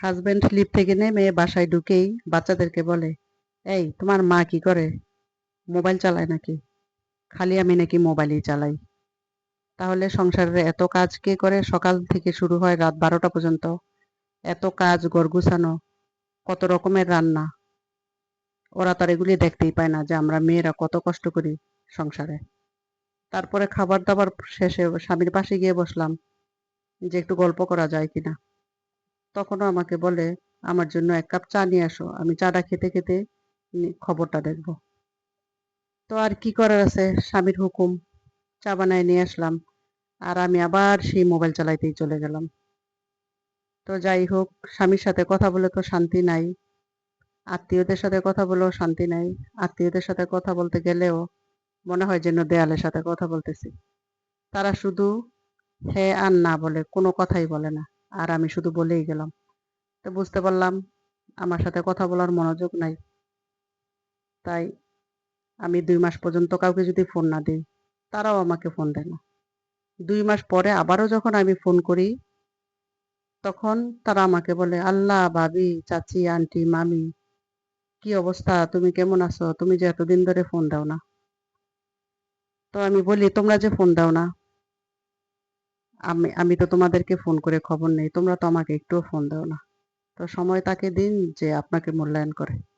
Husband lift থেকে নেমে বাসায় ঢুকেই বাচ্চাদেরকে বলে, এই তোমার মা কি করে? মোবাইল চালায় নাকি? খালি আমি নাকি মোবাইলই চালাই। তাহলে সংসারের এত কাজ কে করে? সকাল থেকে শুরু হয় রাত 12টা পর্যন্ত। এত কাজ, ঘর গুছানো, কত রকমের রান্না। ওরা তো আর এগুলি দেখতেই পায় না যে আমরা মেয়েরা কত কষ্ট করি সংসারে। তারপরে খাবার দাবার শেষে স্বামীর পাশে গিয়ে বসলাম যে একটু গল্প করা যায় কিনা। তখনও আমাকে বলে, আমার জন্য 1 কাপ চা নিয়ে আসো, আমি চাটা খেতে খেতে খবরটা দেখবো। তো আর কি করার আছে, স্বামীর হুকুম। চা বানায় নিয়ে আসলাম, আর আমি আবার সেই মোবাইল চালাইতেই চলে গেলাম। তো যাই হোক, স্বামীর সাথে কথা বলে তো শান্তি নাই, আত্মীয়দের সাথে কথা বলেও শান্তি নাই। আত্মীয়দের সাথে কথা বলতে গেলেও মনে হয় যেন দেয়ালের সাথে কথা বলতেছি। তারা শুধু হ্যাঁ আর না বলে, কোনো কথাই বলে না, আর আমি শুধু বলেই গেলাম। তো বুঝতে পারলাম আমার সাথে কথা বলার মনোযোগ নাই। তাই আমি 2 মাস পর্যন্ত কাউকে যদি ফোন না দিই, তারাও আমাকে ফোন দেয় না। 2 মাস পরে আবারও যখন আমি ফোন করি, তখন তারা আমাকে বলে, আল্লাহ ভাবি, চাচি, আন্টি, মামি, কি অবস্থা? তুমি কেমন আছো? তুমি যে এতদিন ধরে ফোন দাও না। তো আমি বলি, তোমরা যে ফোন দাও না, আমি তো তোমাদেরকে ফোন করে খবর নেই। তোমরা তো আমাকে একটুও ফোন দাও না। তো সময় তাকে দিন যে আপনাকে মূল্যায়ন করে।